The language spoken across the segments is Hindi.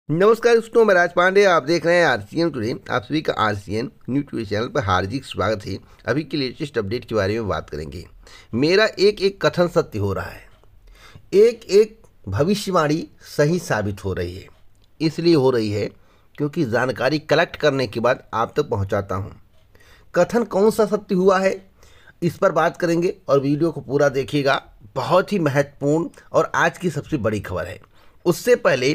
नमस्कार दोस्तों, मैं राज पांडे। आप देख रहे हैं आरसीएन टुडे। आप सभी का आरसीएन न्यूज टुडे चैनल पर हार्दिक स्वागत है। अभी के लेटेस्ट अपडेट के बारे में बात करेंगे। मेरा एक एक कथन सत्य हो रहा है, एक एक भविष्यवाणी सही साबित हो रही है। इसलिए हो रही है क्योंकि जानकारी कलेक्ट करने के बाद आप तक पहुंचाता हूं। कथन कौन सा सत्य हुआ है, इस पर बात करेंगे और वीडियो को पूरा देखिएगा। बहुत ही महत्वपूर्ण और आज की सबसे बड़ी खबर है। उससे पहले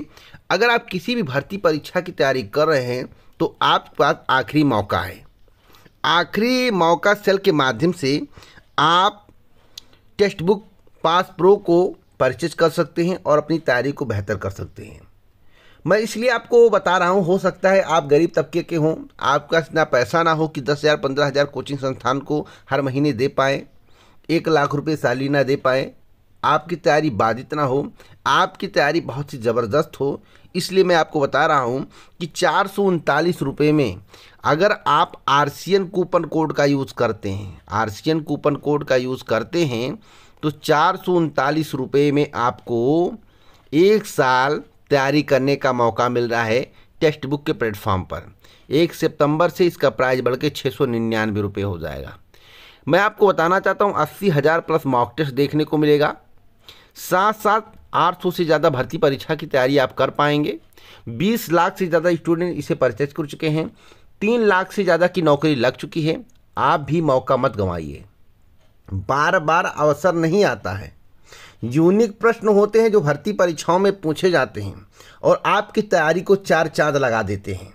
अगर आप किसी भी भर्ती परीक्षा की तैयारी कर रहे हैं तो आपके पास आखिरी मौका है। आखिरी मौका सेल के माध्यम से आप टेक्स्ट बुक पास प्रो को परचेज कर सकते हैं और अपनी तैयारी को बेहतर कर सकते हैं। मैं इसलिए आपको बता रहा हूं, हो सकता है आप गरीब तबके के हों, आपका इतना पैसा ना हो कि 10,000 15,000 कोचिंग संस्थान को हर महीने दे पाएँ, 1,00,000 रुपये सालाना दे पाएँ, आपकी तैयारी बाधित ना हो, आपकी तैयारी बहुत ही ज़बरदस्त हो। इसलिए मैं आपको बता रहा हूं कि 439 रुपये में अगर आप आरसीएन कूपन कोड का यूज़ करते हैं, आरसीएन कूपन कोड का यूज़ करते हैं तो 439 रुपये में आपको 1 साल तैयारी करने का मौका मिल रहा है टेक्स्ट बुक के प्लेटफॉर्म पर। 1 सितंबर से इसका प्राइस बढ़ के 699 रुपये हो जाएगा। मैं आपको बताना चाहता हूँ 80,000 प्लस मॉक टेस्ट देखने को मिलेगा। साथ साथ 800 से ज़्यादा भर्ती परीक्षा की तैयारी आप कर पाएंगे। 20 लाख से ज़्यादा स्टूडेंट इसे परचेज कर चुके हैं। 3 लाख से ज़्यादा की नौकरी लग चुकी है। आप भी मौका मत गंवाइए। बार बार अवसर नहीं आता है। यूनिक प्रश्न होते हैं जो भर्ती परीक्षाओं में पूछे जाते हैं और आपकी तैयारी को 4 चांद लगा देते हैं।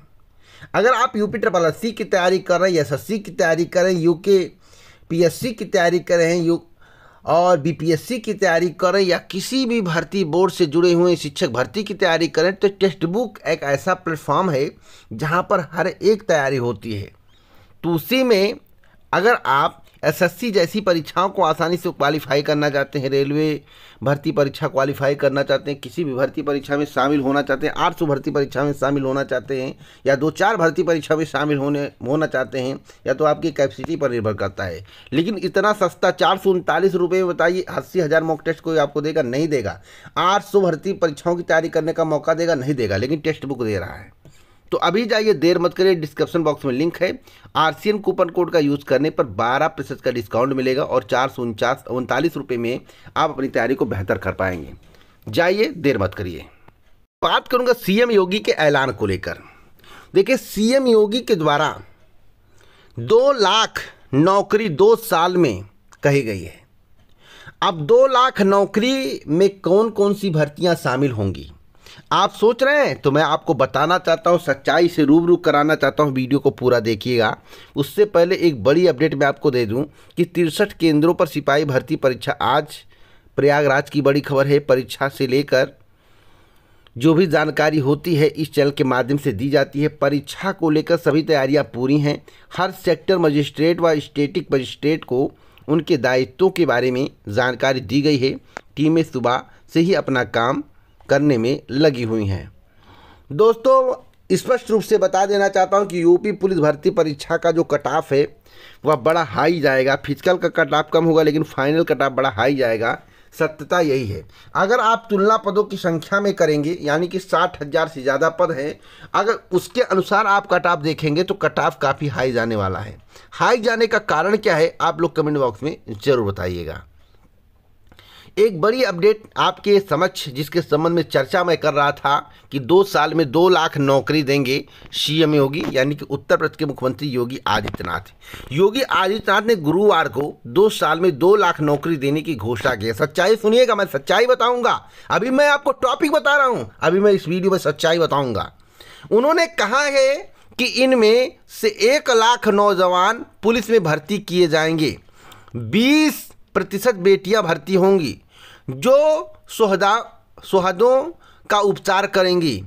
अगर आप यूपी SSC की तैयारी कर रहे हैं, SSC की तैयारी करें, यूके PSC की तैयारी कर रहे हैं और BPSC की तैयारी करें या किसी भी भर्ती बोर्ड से जुड़े हुए शिक्षक भर्ती की तैयारी करें, तो टेक्स्ट बुक एक ऐसा प्लेटफॉर्म है जहां पर हर एक तैयारी होती है। तो उसी में अगर आप SSC जैसी परीक्षाओं को आसानी से क्वालिफाई करना चाहते हैं, रेलवे भर्ती परीक्षा क्वालिफाई करना चाहते हैं, किसी भी भर्ती परीक्षा में शामिल होना चाहते हैं, 800 भर्ती परीक्षा में शामिल होना चाहते हैं या 2-4 भर्ती परीक्षा में शामिल होना चाहते हैं, या तो आपकी कैपेसिटी पर निर्भर करता है। लेकिन इतना सस्ता 439 रुपये में बताइए 80,000 मॉक टेस्ट कोई आपको देगा? नहीं देगा। 800 भर्ती परीक्षाओं की तैयारी करने का मौका देगा? नहीं देगा। लेकिन टेक्स्ट बुक दे रहा है। तो अभी जाइए, देर मत करिए। डिस्क्रिप्शन बॉक्स में लिंक है। आरसीएन कूपन कोड का यूज़ करने पर 12% का डिस्काउंट मिलेगा और 439 रुपये में आप अपनी तैयारी को बेहतर कर पाएंगे। जाइए, देर मत करिए। बात करूंगा सीएम योगी के ऐलान को लेकर। देखिए, सीएम योगी के द्वारा 2 लाख नौकरी 2 साल में कही गई है। अब 2 लाख नौकरी में कौन कौन सी भर्तियां शामिल होंगी आप सोच रहे हैं? तो मैं आपको बताना चाहता हूं, सच्चाई से रूबरू कराना चाहता हूं। वीडियो को पूरा देखिएगा। उससे पहले एक बड़ी अपडेट मैं आपको दे दूं कि 63 केंद्रों पर सिपाही भर्ती परीक्षा आज प्रयागराज की बड़ी खबर है। परीक्षा से लेकर जो भी जानकारी होती है इस चैनल के माध्यम से दी जाती है। परीक्षा को लेकर सभी तैयारियां पूरी हैं। हर सेक्टर मजिस्ट्रेट व स्टेटिक मजिस्ट्रेट को उनके दायित्वों के बारे में जानकारी दी गई है। टीमें सुबह से ही अपना काम करने में लगी हुई हैं। दोस्तों, स्पष्ट रूप से बता देना चाहता हूं कि यूपी पुलिस भर्ती परीक्षा का जो कट ऑफ है वह बड़ा हाई जाएगा। फिजिकल का कट ऑफ कम होगा लेकिन फाइनल कट ऑफ बड़ा हाई जाएगा। सत्यता यही है। अगर आप तुलना पदों की संख्या में करेंगे, यानी कि 60,000 से ज़्यादा पद हैं, अगर उसके अनुसार आप कट ऑफ देखेंगे तो कट ऑफ काफ़ी हाई जाने वाला है। हाई जाने का कारण क्या है आप लोग कमेंट बॉक्स में ज़रूर बताइएगा। एक बड़ी अपडेट आपके समक्ष जिसके संबंध में चर्चा मैं कर रहा था कि 2 साल में 2 लाख नौकरी देंगे सीएम योगी, यानी कि उत्तर प्रदेश के मुख्यमंत्री योगी आदित्यनाथ। योगी आदित्यनाथ ने गुरुवार को 2 साल में 2 लाख नौकरी देने की घोषणा की है। सच्चाई सुनिएगा, मैं सच्चाई बताऊंगा। अभी मैं आपको टॉपिक बता रहा हूं, अभी मैं इस वीडियो में सच्चाई बताऊंगा। उन्होंने कहा है कि इनमें से 1 लाख नौजवान पुलिस में भर्ती किए जाएंगे। 20% बेटियां भर्ती होंगी जो सुहदों का उपचार करेंगी।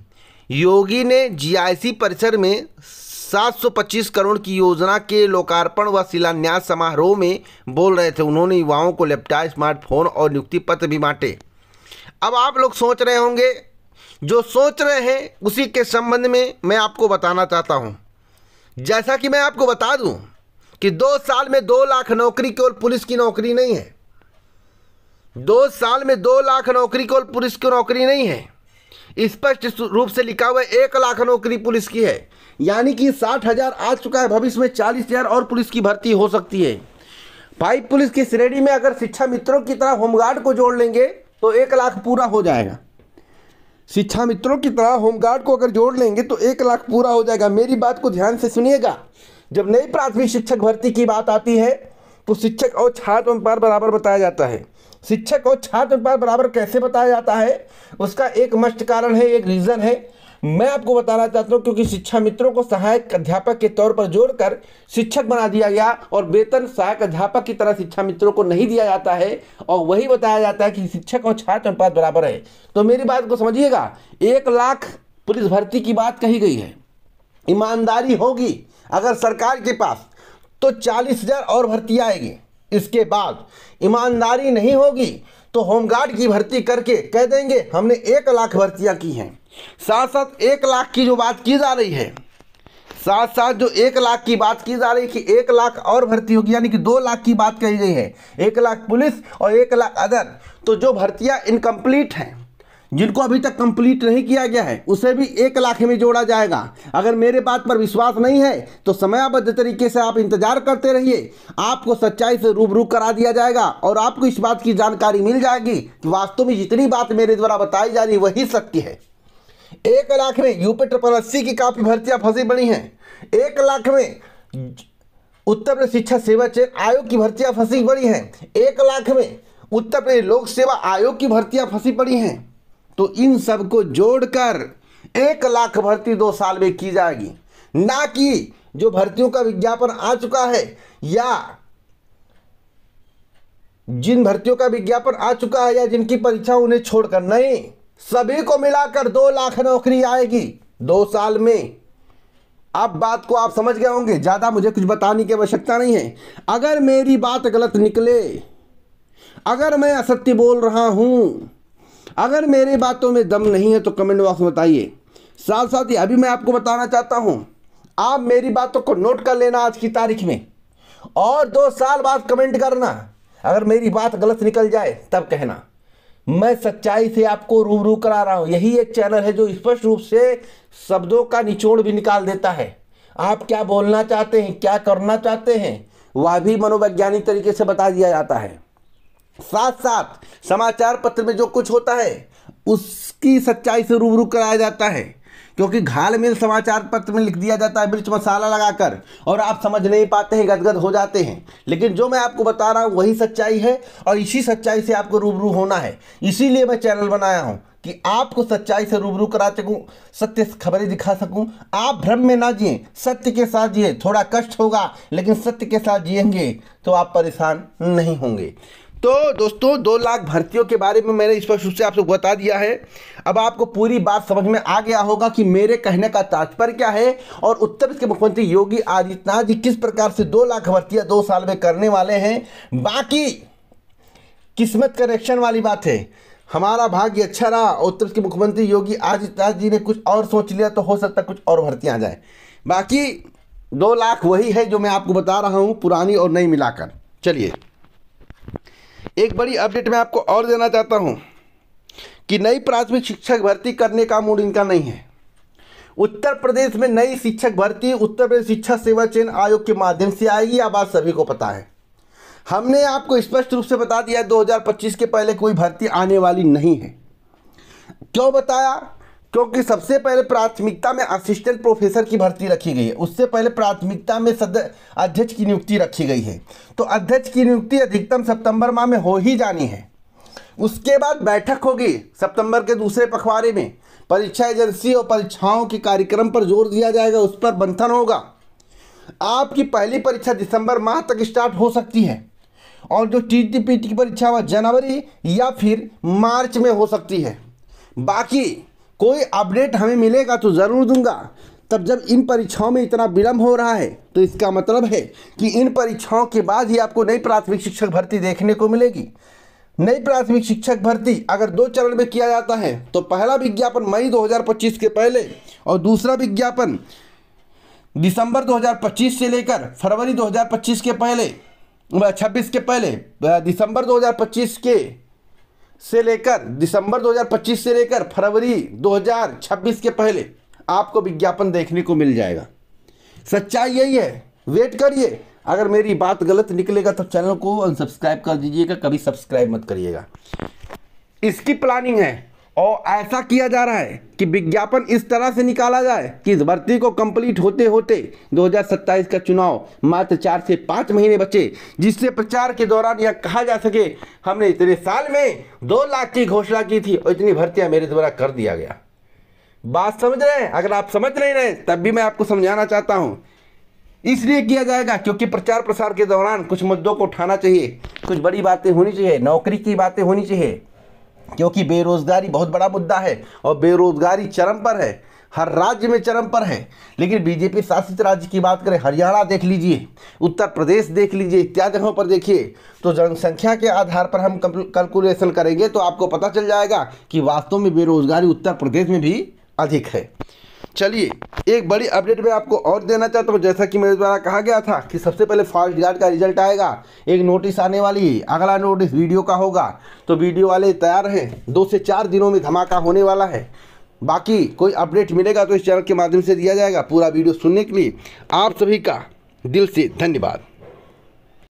योगी ने जीआईसी परिसर में 725 करोड़ की योजना के लोकार्पण व शिलान्यास समारोह में बोल रहे थे। उन्होंने युवाओं को लैपटॉप, स्मार्टफोन और नियुक्ति पत्र भी बांटे। अब आप लोग सोच रहे होंगे, जो सोच रहे हैं उसी के संबंध में मैं आपको बताना चाहता हूं। जैसा कि मैं आपको बता दूं कि 2 साल में 2 लाख नौकरी केवल पुलिस की नौकरी नहीं है। 2 साल में 2 लाख नौकरी केवल पुलिस की नौकरी नहीं है। स्पष्ट रूप से लिखा हुआ है 1 लाख नौकरी पुलिस की है, यानी कि 60,000 आ चुका है, भविष्य में 40,000 और पुलिस की भर्ती हो सकती है भाई। पुलिस की श्रेणी में अगर शिक्षा मित्रों की तरह होमगार्ड को जोड़ लेंगे तो 1 लाख पूरा हो जाएगा। शिक्षा मित्रों की तरह होमगार्ड को अगर जोड़ लेंगे तो 1 लाख पूरा हो जाएगा। मेरी बात को ध्यान से सुनिएगा। जब नई प्राथमिक शिक्षक भर्ती की बात आती है तो शिक्षक और छात्र अनुपात बराबर बताया जाता है। शिक्षक और छात्र अनुपात बराबर कैसे बताया जाता है, उसका एक मस्ट कारण है, एक रीज़न है, मैं आपको बताना चाहता हूँ। क्योंकि शिक्षा मित्रों को सहायक अध्यापक के तौर पर जोड़कर शिक्षक बना दिया गया और वेतन सहायक अध्यापक की तरह शिक्षा मित्रों को नहीं दिया जाता है, और वही बताया जाता है कि शिक्षक और छात्र अनुपात बराबर है। तो मेरी बात को समझिएगा, 1 लाख पुलिस भर्ती की बात कही गई है। ईमानदारी होगी अगर सरकार के पास तो 40,000 और भर्ती आएगी। इसके बाद ईमानदारी नहीं होगी तो होमगार्ड की भर्ती करके कह देंगे हमने 1 लाख भर्तियां की हैं। साथ साथ 1 लाख की जो बात की जा रही है, साथ साथ जो 1 लाख की बात की जा रही है कि 1 लाख और भर्ती होगी, यानी कि 2 लाख की बात कही गई है। 1 लाख पुलिस और 1 लाख अदर। तो जो भर्तियां इनकम्प्लीट हैं, जिनको अभी तक कंप्लीट नहीं किया गया है, उसे भी 1 लाख में जोड़ा जाएगा। अगर मेरे बात पर विश्वास नहीं है तो समयबद्ध तरीके से आप इंतजार करते रहिए, आपको सच्चाई से रूबरू करा दिया जाएगा और आपको इस बात की जानकारी मिल जाएगी कि वास्तव में जितनी बात मेरे द्वारा बताई जा रही वही सत्य है। 1 लाख में यूपी 888 की काफ़ी भर्तियां फंसी पड़ी हैं। 1 लाख में उत्तर प्रदेश शिक्षा सेवा चयन आयोग की भर्तियां फंसी पड़ी हैं। 1 लाख में उत्तर प्रदेश लोक सेवा आयोग की भर्तियां फंसी पड़ी हैं। तो इन सबको जोड़कर 1 लाख भर्ती 2 साल में की जाएगी, ना कि जो भर्तियों का विज्ञापन आ चुका है या जिन भर्तियों का विज्ञापन आ चुका है या जिनकी परीक्षा उन्हें छोड़कर, नहीं, सभी को मिलाकर 2 लाख नौकरी आएगी 2 साल में। अब बात को आप समझ गए होंगे, ज़्यादा मुझे कुछ बताने की आवश्यकता नहीं है। अगर मेरी बात गलत निकले, अगर मैं असत्य बोल रहा हूँ, अगर मेरी बातों में दम नहीं है तो कमेंट बॉक्स में बताइए। साथ साथ ही अभी मैं आपको बताना चाहता हूँ, आप मेरी बातों को नोट कर लेना आज की तारीख में, और 2 साल बाद कमेंट करना। अगर मेरी बात गलत निकल जाए तब कहना। मैं सच्चाई से आपको रूबरू करा रहा हूँ। यही एक चैनल है जो स्पष्ट रूप से शब्दों का निचोड़ भी निकाल देता है। आप क्या बोलना चाहते हैं, क्या करना चाहते हैं, वह भी मनोवैज्ञानिक तरीके से बता दिया जाता है। साथ साथ समाचार पत्र में जो कुछ होता है उसकी सच्चाई से रूबरू कराया जाता है, क्योंकि घाल मिल समाचार पत्र में लिख दिया जाता है मिर्च मसाला लगाकर, और आप समझ नहीं पाते हैं, गदगद हो जाते हैं। लेकिन जो मैं आपको बता रहा हूँ वही सच्चाई है, और इसी सच्चाई से आपको रूबरू होना है। इसीलिए मैं चैनल बनाया हूँ कि आपको सच्चाई से रूबरू करा सकूँ, सत्य खबरें दिखा सकूँ। आप भ्रम में ना जिए, सत्य के साथ जिए। थोड़ा कष्ट होगा लेकिन सत्य के साथ जिएंगे तो आप परेशान नहीं होंगे। तो दोस्तों 2 लाख भर्तियों के बारे में मैंने स्पष्ट रूप से आपको बता दिया है। अब आपको पूरी बात समझ में आ गया होगा कि मेरे कहने का तात्पर्य क्या है, और उत्तर प्रदेश के मुख्यमंत्री योगी आदित्यनाथ जी किस प्रकार से 2 लाख भर्तियां 2 साल में करने वाले हैं। बाकी किस्मत करेक्शन वाली बात है, हमारा भाग्य अच्छा रहा, उत्तर प्रदेश के मुख्यमंत्री योगी आदित्यनाथ जी ने कुछ और सोच लिया तो हो सकता कुछ और भर्तियाँ आ जाए। बाकी 2 लाख वही है जो मैं आपको बता रहा हूँ, पुरानी और नई मिलाकर। चलिए एक बड़ी अपडेट मैं आपको और देना चाहता हूं कि नई प्राथमिक शिक्षक भर्ती करने का मूड इनका नहीं है। उत्तर प्रदेश में नई शिक्षक भर्ती उत्तर प्रदेश शिक्षा सेवा चयन आयोग के माध्यम से आएगी, यह बात सभी को पता है। हमने आपको स्पष्ट रूप से बता दिया 2025 के पहले कोई भर्ती आने वाली नहीं है। क्यों बताया? क्योंकि सबसे पहले प्राथमिकता में असिस्टेंट प्रोफेसर की भर्ती रखी गई है, उससे पहले प्राथमिकता में अध्यक्ष की नियुक्ति रखी गई है। तो अध्यक्ष की नियुक्ति अधिकतम सितंबर माह में हो ही जानी है। उसके बाद बैठक होगी सितंबर के दूसरे पखवाड़े में, परीक्षा एजेंसी और परीक्षाओं के कार्यक्रम पर जोर दिया जाएगा, उस पर मंथन होगा। आपकी पहली परीक्षा दिसंबर माह तक स्टार्ट हो सकती है, और जो टीटीपीटी की परीक्षा वह जनवरी या फिर मार्च में हो सकती है। बाकी कोई अपडेट हमें मिलेगा तो ज़रूर दूंगा। तब जब इन परीक्षाओं में इतना विलम्ब हो रहा है तो इसका मतलब है कि इन परीक्षाओं के बाद ही आपको नई प्राथमिक शिक्षक भर्ती देखने को मिलेगी। नई प्राथमिक शिक्षक भर्ती अगर 2 चरण में किया जाता है तो पहला विज्ञापन मई 2025 के पहले और दूसरा विज्ञापन दिसंबर 2025 से लेकर फरवरी 2025 के पहले, 26 के पहले, दिसंबर 2025 के से लेकर दिसंबर 2025 से लेकर फरवरी 2026 के पहले आपको विज्ञापन देखने को मिल जाएगा। सच्चाई यही है, वेट करिए। अगर मेरी बात गलत निकलेगा तो चैनल को अनसब्सक्राइब कर दीजिएगा, कभी सब्सक्राइब मत करिएगा। इसकी प्लानिंग है और ऐसा किया जा रहा है कि विज्ञापन इस तरह से निकाला जाए कि इस भर्ती को कंप्लीट होते होते 2027 का चुनाव मात्र 4 से 5 महीने बचे, जिससे प्रचार के दौरान यह कहा जा सके हमने इतने साल में 2 लाख की घोषणा की थी और इतनी भर्तियां मेरे द्वारा कर दिया गया। बात समझ रहे हैं? अगर आप समझ नहीं रहे तब भी मैं आपको समझाना चाहता हूं। इसलिए किया जाएगा क्योंकि प्रचार प्रसार के दौरान कुछ मुद्दों को उठाना चाहिए, कुछ बड़ी बातें होनी चाहिए, नौकरी की बातें होनी चाहिए, क्योंकि बेरोजगारी बहुत बड़ा मुद्दा है और बेरोजगारी चरम पर है, हर राज्य में चरम पर है। लेकिन बीजेपी शासित राज्य की बात करें, हरियाणा देख लीजिए, उत्तर प्रदेश देख लीजिए, इत्यादि जगहों पर देखिए, तो जनसंख्या के आधार पर हम कैलकुलेशन करेंगे तो आपको पता चल जाएगा कि वास्तव में बेरोजगारी उत्तर प्रदेश में भी अधिक है। चलिए एक बड़ी अपडेट मैं आपको और देना चाहता हूँ। जैसा कि मेरे द्वारा कहा गया था कि सबसे पहले फॉरेस्ट गार्ड का रिजल्ट आएगा, एक नोटिस आने वाली है, अगला नोटिस वीडियो का होगा, तो वीडियो वाले तैयार हैं। 2 से 4 दिनों में धमाका होने वाला है। बाकी कोई अपडेट मिलेगा तो इस चैनल के माध्यम से दिया जाएगा। पूरा वीडियो सुनने के लिए आप सभी का दिल से धन्यवाद।